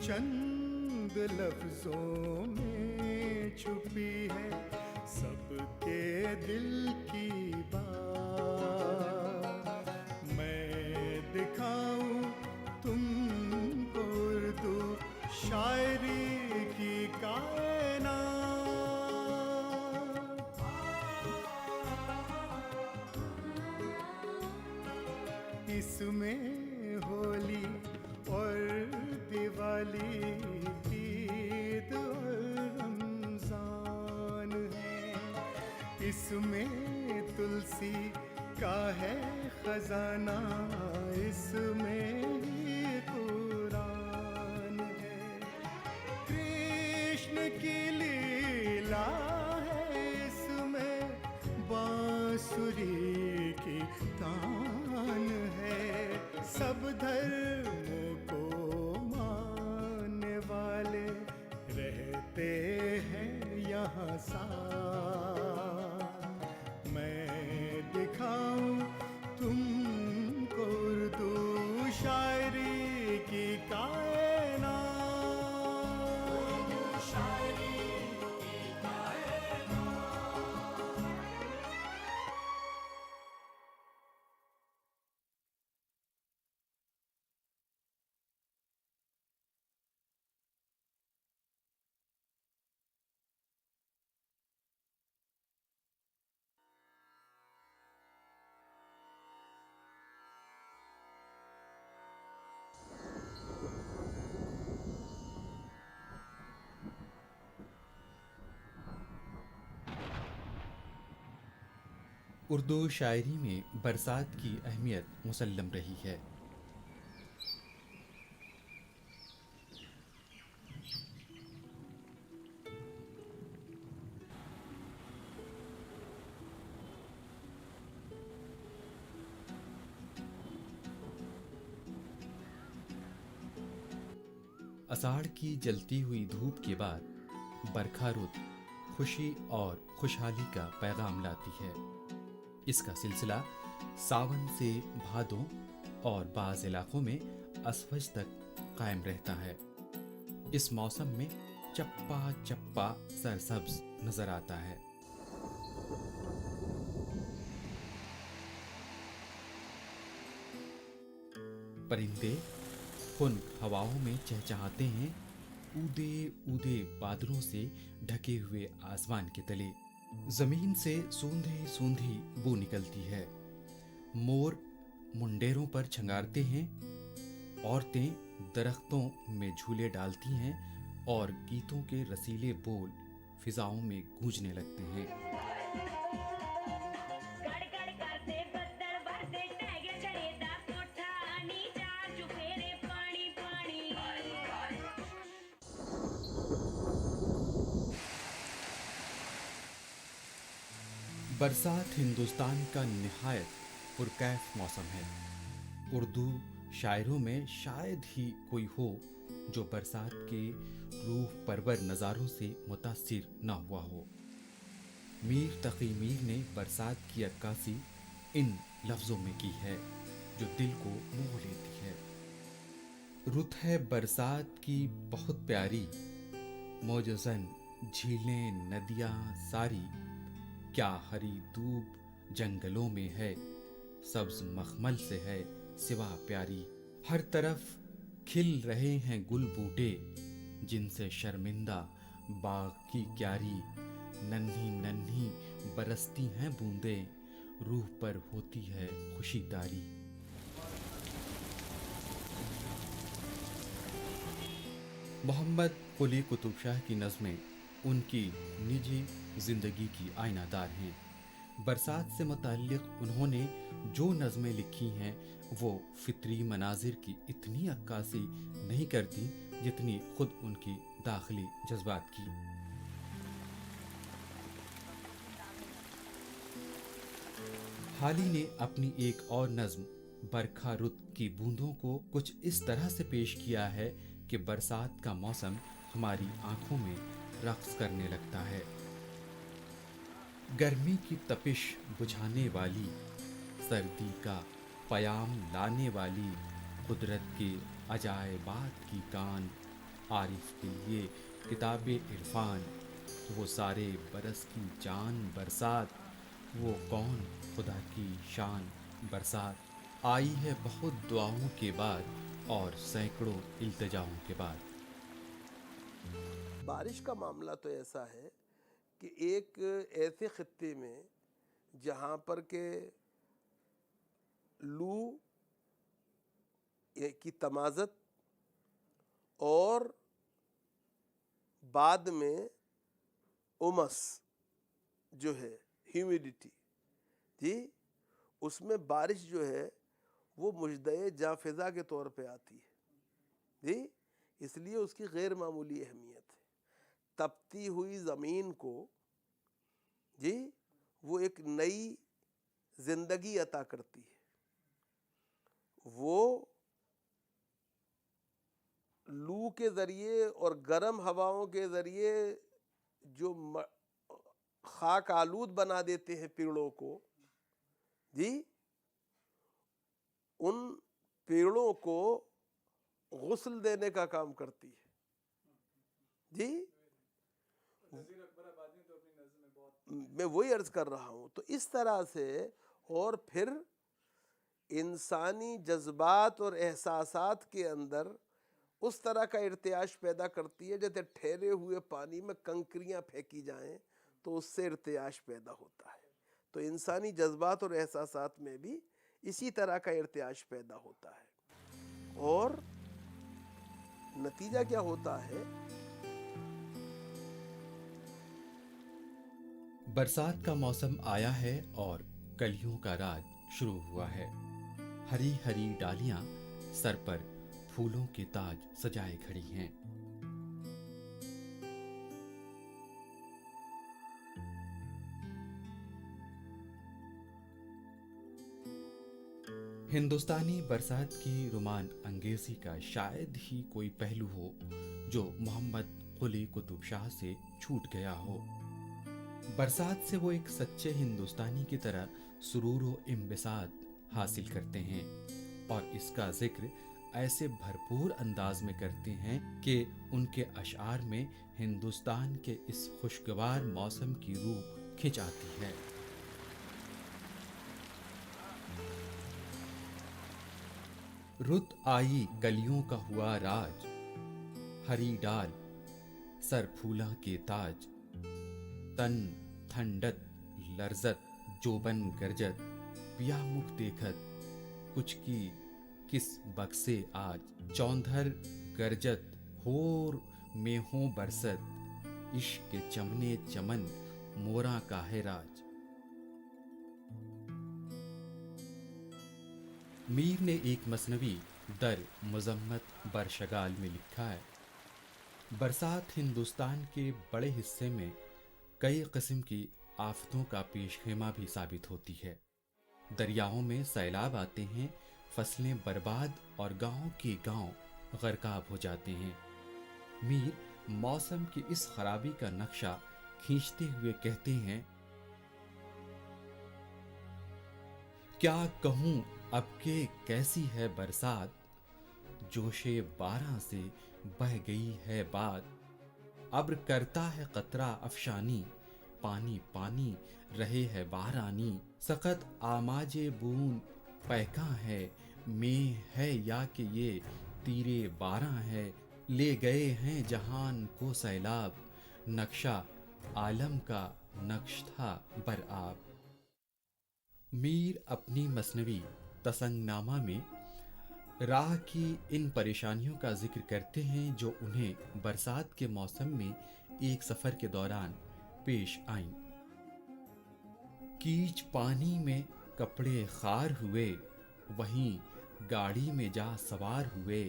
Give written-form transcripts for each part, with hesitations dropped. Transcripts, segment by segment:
چند لفظوں میں چھپی ہے سب کے دل کی بات. میں دکھاؤں تم کو اردو شاعری کی کائنات. اس میں ہولی اور دیوالی، عید اور رمضان ہے. اس میں تلسی کا ہے خزانہ، اس میں ہی قرآن ہے. کرشن کی لیلا ہے اس میں، بانسری کی تان ہے. سب دھرموں کو ماننے والے رہتے ہیں یہاں ساتھ. میں دکھاؤں تم کو اردو شاعری کی کائنات. اردو شاعری میں برسات کی اہمیت مسلم رہی ہے. اساڑھ کی جلتی ہوئی دھوپ کے بعد برکھا رت خوشی اور خوشحالی کا پیغام لاتی ہے. اس کا سلسلہ ساون سے بھادوں اور بعض علاقوں میں اسفج تک قائم رہتا ہے. اس موسم میں چپا چپا سرسبز نظر آتا ہے. پرندے خنک ہواؤں میں چہچہاتے ہیں، اودے اودے بادلوں سے ڈھکے ہوئے آسمان کے تلے. زمین سے سوندھی سوندھی بو نکلتی ہے. مور منڈیروں پر چھنگارتے ہیں، عورتیں درختوں میں جھولے ڈالتی ہیں اور گیتوں کے رسیلے بول فضاؤں میں گونجنے لگتے ہیں. برسات ہندوستان کا نہایت پرکیف موسم ہے. اردو شاعروں میں شاید ہی کوئی ہو جو برسات کے روح پرور نظاروں سے متاثر نہ ہوا ہو. میر تقی میر نے برسات کی عکاسی ان لفظوں میں کی ہے جو دل کو موہ لیتی ہے. رت ہے برسات کی بہت پیاری، موجزن جھیلیں ندیاں ساری. کیا ہری دوب جنگلوں میں ہے، سبز مخمل سے ہے سوا پیاری. ہر طرف کھل رہے ہیں گل بوٹے، جن سے شرمندہ باغ کی کیاری. ننھی ننھی برستی ہیں بوندیں، روح پر ہوتی ہے خوشی تاری. محمد قلی قطب شاہ کی نظمیں ان کی نجی زندگی کی آئینہ دار ہیں. برسات سے متعلق انہوں نے جو نظمیں لکھی ہیں وہ فطری مناظر کی اتنی عکاسی نہیں کرتی جتنی خود ان کی داخلی جذبات کی. حالی نے اپنی ایک اور نظم برکھا رت کی بوندوں کو کچھ اس طرح سے پیش کیا ہے کہ برسات کا موسم ہماری آنکھوں میں رقص کرنے لگتا ہے. گرمی کی تپش بجھانے والی، سردی کا پیام لانے والی، قدرت کے عجائبات کی کان، आरिफ के लिए किताब इरफान, वो सारे बरस की जान बरसात, वो कौन खुदा की शान बरसात आई है बहुत दुआओं के बाद और सैकड़ों इल्तिजाओं के बाद। बारिश का मामला तो ऐसा है कि एक ऐसे खित्ते में जहाँ पर के लू की तमाज़त और बाद में उमस जो है, ह्यूमिडिटी जी, उसमें बारिश जो है वो मुजदे जाफिज़ा के तौर पे आती है जी, इसलिए उसकी गैर मामूली अहमियत है। तपती हुई ज़मीन को जी वो एक नई ज़िंदगी अता करती है। वो लू के ज़रिए और गर्म हवाओं के ज़रिए जो खाक आलूद बना देते हैं पेड़ों को जी, उन पेड़ों को गुस्ल देने का काम करती है जी। मैं वही अर्ज कर रहा हूँ। तो इस तरह से और फिर इंसानी जज्बात और एहसासात के अंदर उस तरह का इर्तियाश पैदा करती है, जैसे ठहरे हुए पानी में कंकरियाँ फेंकी जाएं तो उससे इर्तियाश पैदा होता है। तो इंसानी जज्बात और एहसासात में भी इसी तरह का इर्तियाश पैदा होता है। और नतीजा क्या होता है? बरसात का मौसम आया है और कलियों का राज शुरू हुआ है। हरी हरी डालियां सर पर फूलों के ताज सजाए खड़ी हैं। हिंदुस्तानी बरसात की रोमान अंगेजी का शायद ही कोई पहलू हो जो मोहम्मद कुली कुतुब शाह से छूट गया हो। बरसात से वो एक सच्चे हिंदुस्तानी की तरह सुरूर व इम्बिसात हासिल करते हैं और इसका जिक्र ऐसे भरपूर अंदाज में करते हैं कि उनके अशआर में हिंदुस्तान के इस खुशगवार मौसम की रूह खिंच आती है। रुत आई कलियों का हुआ राज, हरी डाल सर फूला के ताज, तन ठंडत लर्जत जोबन गरजत, पिया मुख देखत कुछ की किस बक्से आज, चौंधर गरजत होर में हो बरसत, इश्क के चमने चमन मोरा का है राज। मीर ने एक मसनवी दर मुजम्मत बरशगाल में लिखा है, बरसात हिंदुस्तान के बड़े हिस्से में कई किस्म की आफतों का पेशखेमा भी साबित होती है। दरियाओं में सैलाब आते हैं, फसलें बर्बाद और गांव के गांव गर्काब हो जाते हैं। मीर मौसम की इस खराबी का नक्शा खींचते हुए कहते हैं, क्या कहूं अब के कैसी है बरसात, जोशे बारह से बह गई है बात, अब्र करता है कतरा अफशानी, पानी पानी रहे है बारानी, सखत आमाजे बूंद पैका है, में है या कि ये तीरे बारह है, ले गए हैं जहान को सैलाब, नक्शा आलम का नक्श था बरआब। मीर अपनी मसनवी तसंगनामा में राह की इन परेशानियों का जिक्र करते हैं जो उन्हें बरसात के मौसम में एक सफर के दौरान पेश आईं। कीच पानी में कपड़े खार हुए, वहीं गाड़ी में जा सवार हुए,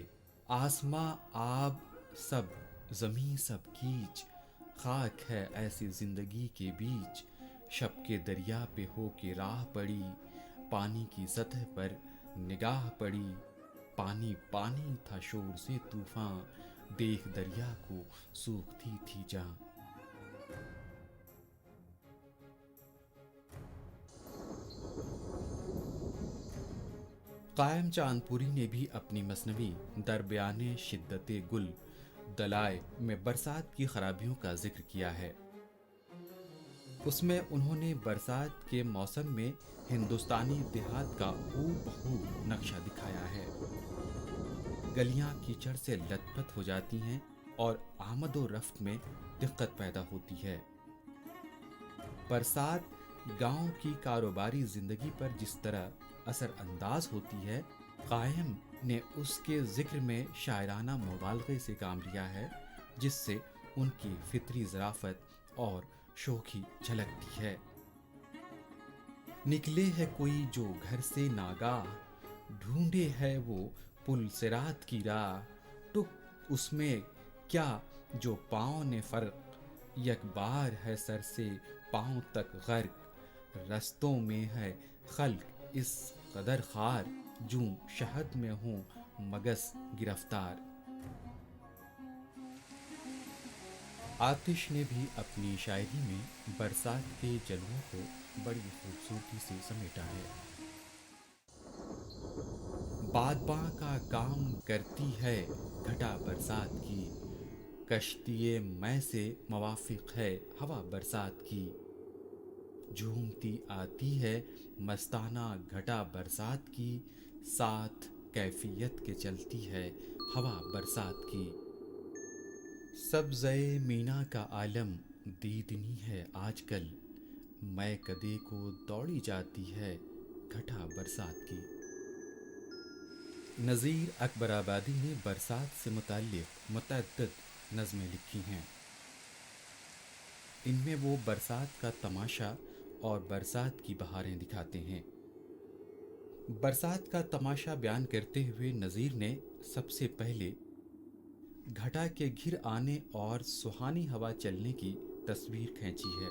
आसमां आब सब जमीन सब कीच, खाक है ऐसी जिंदगी के बीच, शब के दरिया पे हो के राह पड़ी, पानी की सतह पर निगाह पड़ी, पानी पानी था शोर से तूफान, देख दरिया को सूखती थी जान। कायम चांदपुरी ने भी अपनी मसनवी दरबयाने शिद्दते गुल दलाय में बरसात की खराबियों का जिक्र किया है। उसमें उन्होंने बरसात के मौसम में हिंदुस्तानी देहात का हूबहू नक्शा दिखाया है। गलियां कीचड़ से लथपथ हो जाती हैं और आमद व रफ्त में दिक्कत पैदा होती है। बरसात गांव की कारोबारी जिंदगी पर जिस तरह असर अंदाज होती है, कायम ने उसके जिक्र में शायराना मुबालगे से काम लिया है, जिससे उनकी फितरी ज़राफ़त और शोखी झलकती है। निकले है कोई जो घर से नागाह, ढूंढे है वो पुल सिरात की राह, टुक उसमें क्या जो पाँव ने फर्क, यकबार है सर से पाँव तक गर्क, रस्तों में है खल्क इस कदर खार, जूं शहद में हूँ मगस गिरफ्तार। आतिश ने भी अपनी शायरी में बरसात के जलवों को बड़ी खूबसूरती से समेटा है। बादबां का काम करती है घटा बरसात की, कश्तिए मैं से मवाफिक है हवा बरसात की, झूमती आती है मस्ताना घटा बरसात की, साथ कैफियत के चलती है हवा बरसात की। सब्ज़े मीना का आलम दीदनी है आजकल, मैं कदे को दौड़ी जाती है घटा बरसात की। नज़ीर अकबराबादी ने बरसात से मुताल्लिक़ मुतअद्दिद नज़में लिखी हैं। इनमें वो बरसात का तमाशा और बरसात की बहारें दिखाते हैं। बरसात का तमाशा बयान करते हुए नज़ीर ने सबसे पहले घटा के घिर आने और सुहानी हवा चलने की तस्वीर खींची है।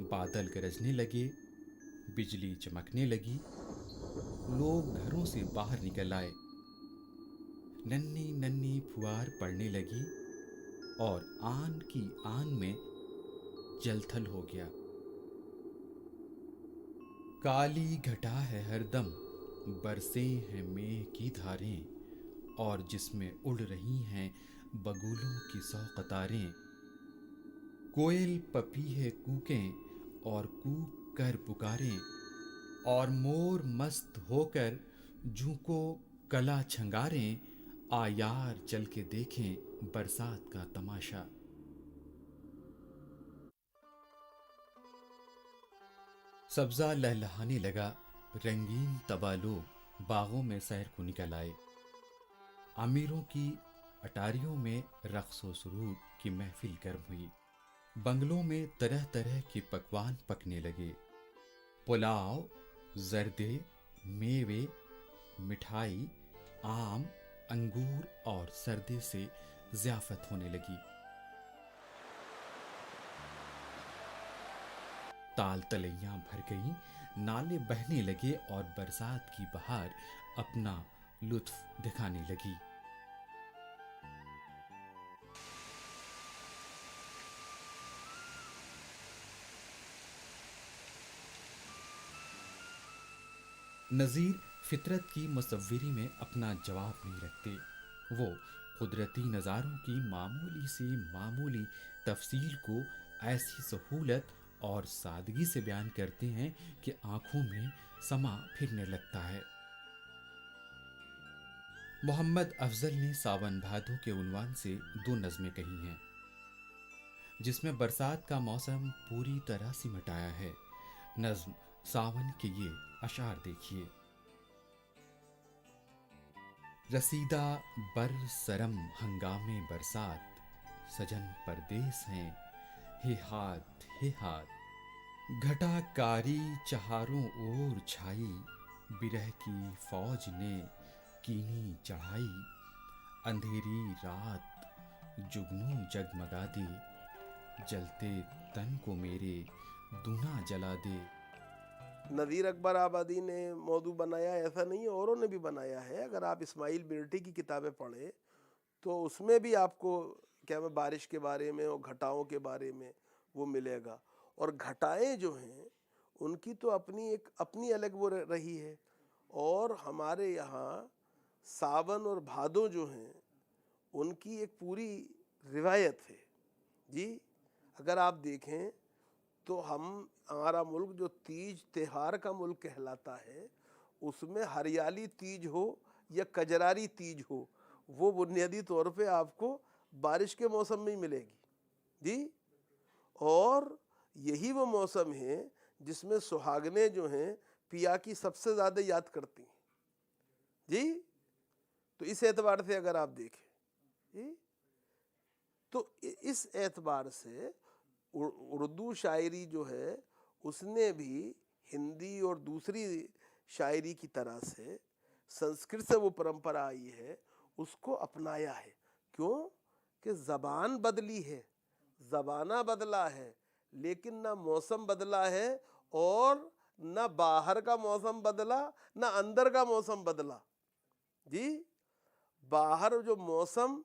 बादल गरजने लगे, बिजली चमकने लगी, लोग घरों से बाहर निकल आए, नन्ही नन्ही फुहार पड़ने लगी और आन की आन में जलथल हो गया। काली घटा है हरदम, बरसे हैं मेघ की धारें, और जिसमें उड़ रही हैं बगुलों की 100 कतारें। कोयल पपीहे कूकें और कूक कर पुकारें, और मोर मस्त होकर जूं को कला छंगारें, आ यार चल के देखें बरसात का तमाशा। सब्जा लहलहाने लगा, रंगीन तबा लोग बागों में सैर को निकल आए। अमीरों की अटारियों में रक्स व सुरूर की महफिल गर्म हुई। बंगलों में तरह तरह के पकवान पकने लगे। पुलाव, जर्दे, मेवे, मिठाई, आम, अंगूर और सर्दे से ज़ियाफ़त होने लगी। ताल तलैयां भर गईं, नाले बहने लगे और बरसात की बहार अपना लुत्फ दिखाने लगी। नज़ीर फितरत की मुसव्विरी में अपना जवाब नहीं रखते। वो कुदरती नज़ारों की मामूली से मामूली तफसील को ऐसी सहूलत और सादगी से बयान करते हैं कि आंखों में समा फिरने लगता है। मोहम्मद अफजल ने सावन भादो के उन्वान से 2 नज़में कही हैं, जिसमें बरसात का मौसम पूरी तरह सिमट आया है। नज़्म सावन के ये अशार देखिए। रसीदा बर सरम हंगामे बरसात, सजन परदेस हैं हे हाथ, घटा कारी चहारों ओर छाई, बिरह की फौज ने कीनी चढ़ाई, अंधेरी रात जुगनू जगमगा दे, जलते तन को मेरे दूना जला दे। नज़ीर अकबर आबादी ने मौजू बनाया ऐसा नहीं है, औरों ने भी बनाया है। अगर आप इस्माइल बिरटी की किताबें पढ़ें तो उसमें भी आपको क्या मैं बारिश के बारे में और घटाओं के बारे में वो मिलेगा। और घटाएं जो हैं उनकी तो अपनी अलग वो रही है। और हमारे यहाँ सावन और भादो जो हैं ان کی ایک پوری روایت ہے جی. اگر آپ دیکھیں تو ہمارا ملک جو تیج تہوار کا ملک کہلاتا ہے، اس میں ہریالی تیج ہو یا کجراری تیج ہو، وہ بنیادی طور پہ آپ کو بارش کے موسم میں ہی ملے گی جی. اور یہی وہ موسم ہے جس میں سہاگنیں جو ہیں پیا کی سب سے زیادہ یاد کرتی ہیں جی. تو اس اعتبار سے اگر آپ دیکھیں جی، تو اس اعتبار سے اردو شاعری جو ہے اس نے بھی ہندی اور دوسری شاعری کی طرح سے سنسکرت سے وہ پرمپرا آئی ہے اس کو اپنایا ہے. کیوں کہ زبان بدلی ہے، زمانہ بدلا ہے، لیکن نہ موسم بدلا ہے اور نہ باہر کا موسم بدلا نہ اندر کا موسم بدلا جی. باہر جو موسم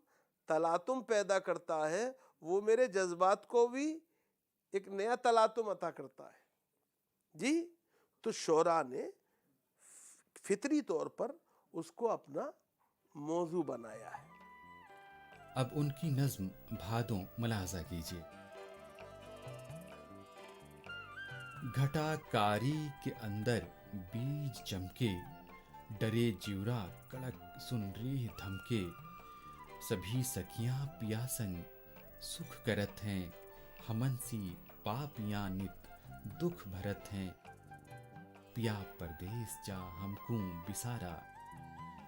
تلاطم پیدا کرتا ہے وہ میرے جذبات کو بھی ایک نیا تلاطم عطا کرتا ہے جی. تو شعراء نے فطری طور پر اس کو اپنا موضوع بنایا ہے. اب ان کی نظم بھادوں ملاحظہ کیجیے. گھٹا کاری کے اندر بیج چمکے، ڈرے جیورا کڑک سن ریح دھمکے، سبھی سکیاں پیاسن سکھ کرت ہیں، ہمن سی پاپیاں نت دکھ بھرت ہیں، پیا پردیس جا ہم کو بسارا،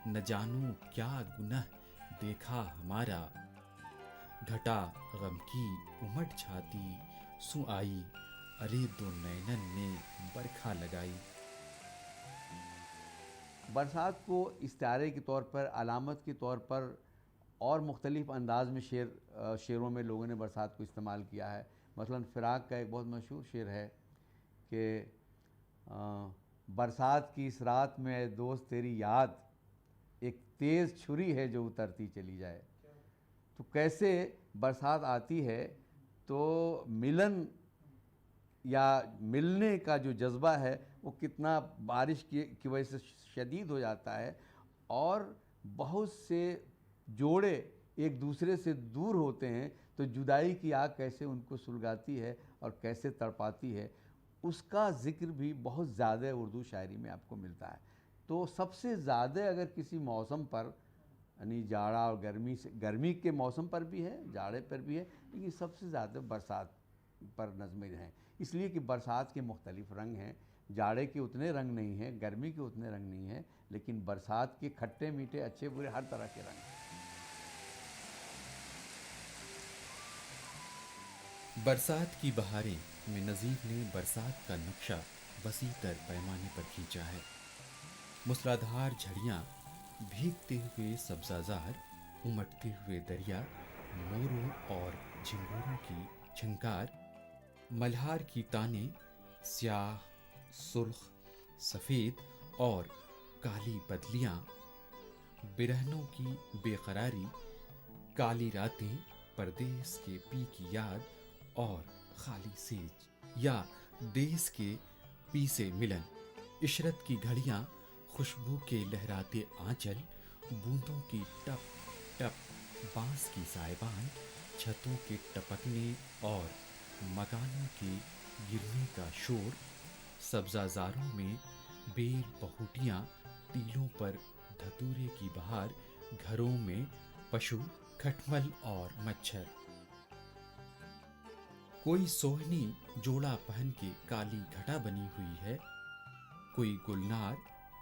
نہ جانو کیا گنہ دیکھا ہمارا، گھٹا غم کی امٹ چھاتی سو آئی، ارے دو نینن نے برکھا لگائی. برسات کو استعارے کے طور پر، علامت کے طور پر اور مختلف انداز میں شعروں میں لوگوں نے برسات کو استعمال کیا ہے. مثلا فراق کا ایک بہت مشہور شعر ہے کہ برسات کی اس رات میں اے دوست تیری یاد، ایک تیز چھری ہے جو اترتی چلی جائے. تو کیسے برسات آتی ہے تو ملن یا ملنے کا جو جذبہ ہے وہ کتنا بارش کی وجہ سے شدید ہو جاتا ہے، اور بہت سے جوڑے ایک دوسرے سے دور ہوتے ہیں تو جدائی کی آگ کیسے ان کو سلگاتی ہے اور کیسے تڑپاتی ہے، اس کا ذکر بھی بہت زیادہ اردو شاعری میں آپ کو ملتا ہے. تو سب سے زیادہ اگر کسی موسم پر، یعنی جاڑا اور گرمی کے موسم پر بھی ہے، جاڑے پر بھی ہے، لیکن سب سے زیادہ برسات پر نظمیں ہیں. اس لیے کہ برسات کے مختلف رنگ ہیں، جاڑے کے اتنے رنگ نہیں ہیں، گرمی کے اتنے رنگ نہیں ہیں، لیکن برسات کے کھٹے میٹھے اچھے برے ہر طرح کے رنگ ہیں. برسات کی بہاریں میں نظیر نے برسات کا نقشہ وسیع تر پیمانے پر کھینچا ہے. موسلادھار جھڑیاں، بھیگتے ہوئے سبزہ زار، امٹتے ہوئے دریا، موروں اور جھنگوروں کی چھنکار، ملہار کی تانیں، سیاہ، سرخ، سفید اور کالی بدلیاں، برہنوں کی بے قراری، کالی راتیں، پردیس کے پی کی یاد اور خالی سیج یا دیس کے پی سے ملن، عشرت کی گھڑیاں، خوشبو کے لہراتے آنچل، بوندوں کی ٹپ ٹپ، بانس کی سائبان، چھتوں کے ٹپکنے اور مکانوں کے گرنے کا شور، سبزہ زاروں میں بیل بہوٹیاں، ٹیلوں پر دھتورے کی بہار، گھروں میں پشو، کھٹمل اور مچھر. کوئی سوہنی جوڑا پہن کے کالی گھٹا بنی ہوئی ہے، کوئی گلنار،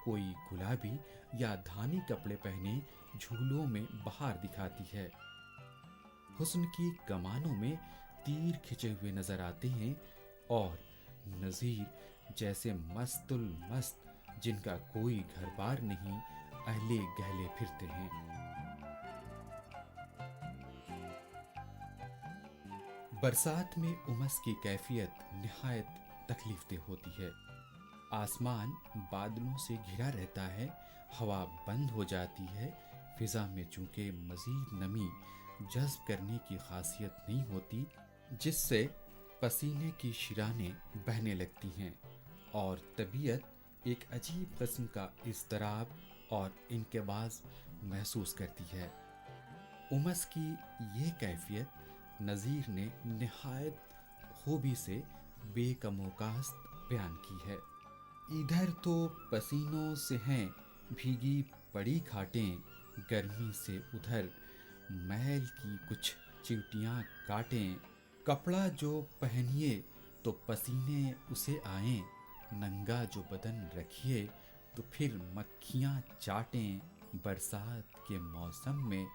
کوئی گلابی یا دھانی کپڑے پہنے جھولوں میں بہار دکھاتی ہے. حسن کی کمانوں میں تیر کھچے ہوئے نظر آتے ہیں اور نظیر جیسے مست المست جن کا کوئی گھر بار نہیں، اہلے گہلے پھرتے ہیں. برسات میں امس کی کیفیت نہایت تکلیف دہ ہوتی ہے. آسمان بادلوں سے گھرا رہتا ہے، ہوا بند ہو جاتی ہے، فضا میں چونکہ مزید نمی جذب کرنے کی خاصیت نہیں ہوتی، جس سے پسینے کی شرانیں بہنے لگتی ہیں اور طبیعت ایک عجیب قسم کا اضطراب اور انقباض محسوس کرتی ہے. उमस की ये कैफियत नज़ीर ने निहायत खूबी से बेकमोकास्त बयान की है। इधर तो पसीनों से हैं भीगी पड़ी खाटें, गर्मी से उधर मैल की कुछ चिवटियाँ काटें, कपड़ा जो पहनिए तो पसीने उसे आएं, नंगा जो बदन रखिए तो फिर मक्खियाँ चाटें। बरसात के मौसम में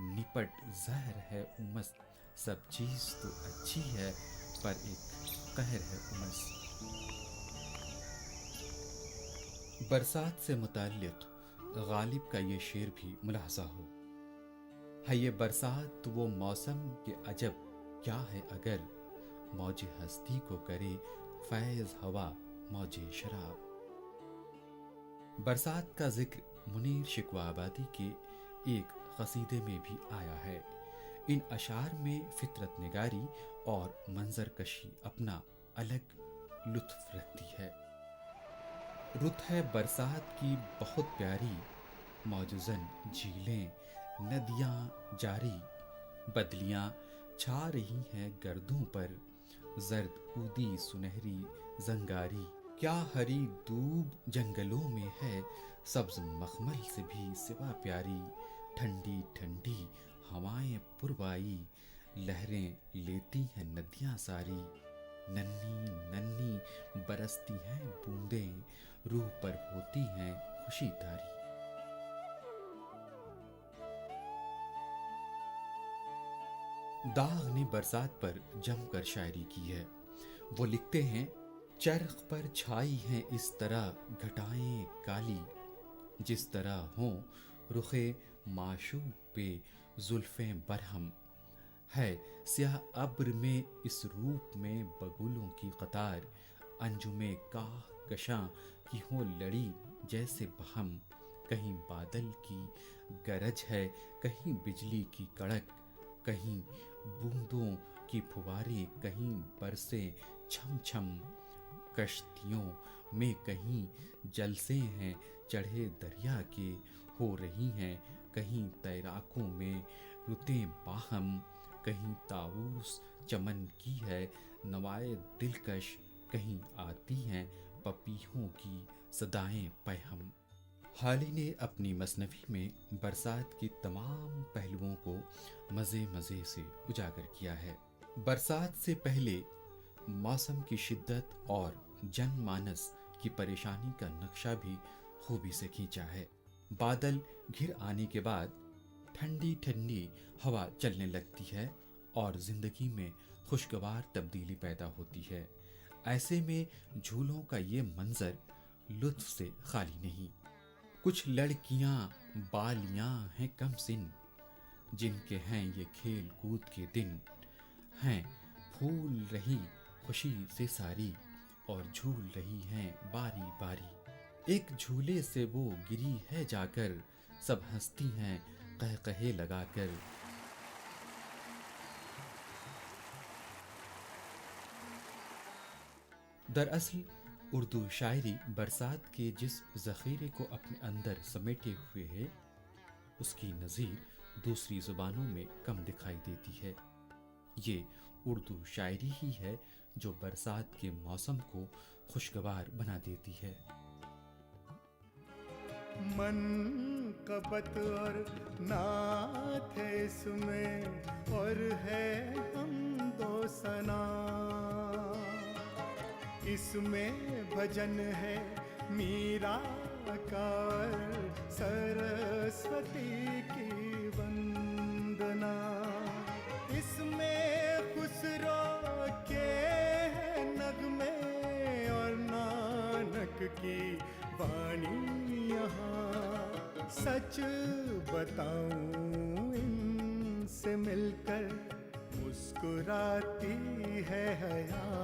निपट जहर है उमस, सब चीज़ तो अच्छी है पर एक कहर है उमस। बरसात से मुताल्लिक़ गालिब का ये शेर भी मुलाहजा हो, है ये बरसात वो मौसम के अजब क्या है अगर, मौज हस्ती को करे फैज़ हवा मौजे शराब। बरसात का जिक्र मुनीर शिकवा आबादी के एक कसीदे में भी आया है। इन अशार में फितरत निगारी और मंजर कशी अपना अलग लुत्फ रखती है। रुत है बरसात की बहुत प्यारी, मौजूजन झीलें नदियाँ जारी, बदलियाँ छा रही हैं गर्दों पर, जर्द ऊदी सुनहरी जंगारी। क्या हरी दूब जंगलों में है, सब्ज मखमल से भी सिवा प्यारी। ठंडी ठंडी हवाएं पुरवाई, लहरें लेती हैं नदियाँ सारी। नन्ही नन्ही बरसती हैं बूंदें, रूह पर होती हैं खुशी तारी। दाग ने बरसात पर जमकर शायरी की है। वो लिखते हैं, चरख पर छाई हैं इस तरह घटाएं काली, जिस तरह हों रुखे माशूक पे जुल्फें बरहम। है स्याह अब्र में इस रूप में बगुलों की कतार, अंजुमे काह कशां की हो लड़ी जैसे बहम। कहीं बादल की गरज है, कहीं बिजली की कड़क, कहीं बूंदों की फुवारें, कहीं बरसे छम छम। कश्तियों में कहीं जलसे हैं चढ़े दरिया के, हो रही हैं कहीं तैराकों में रुतें बाहम। कहीं ताऊस चमन की है नवाए दिलकश, कहीं आती हैं पपीहों की सदाएं पैहम। हाली ने अपनी मसनवी में बरसात की तमाम पहलुओं को मज़े मज़े से उजागर किया है। बरसात से पहले मौसम की शिद्दत और जनमानस की परेशानी का नक्शा भी खूबी से खींचा है। बादल घिर आने के बाद ठंडी ठंडी हवा चलने लगती है और जिंदगी में खुशगवार तब्दीली पैदा होती है। ऐसे में झूलों का ये मंजर लुत्फ से खाली नहीं। कुछ लड़कियां बालियां हैं कम सिन, जिनके हैं ये खेल कूद के दिन, हैं फूल रही खुशी से सारी और झूल रही हैं बारी बारी। एक झूले से वो गिरी है जाकर, सब हंसती हैं कह कहे लगाकर। दरअसल उर्दू शायरी बरसात के जिस ज़ख़ीरे को अपने अंदर समेटे हुए है, उसकी नज़ीर दूसरी ज़ुबानों में कम दिखाई देती है। ये उर्दू शायरी ही है जो बरसात के मौसम को खुशगवार बना देती है। मनक़बत और नात है इसमें और है हमदो सना, इसमें भजन है मीरा का सरस्वती की वंदना, इसमें खुसरो के नगमे और नानक की वाणी यहाँ। सच बताऊं इनसे मिलकर मुस्कुराती है हया।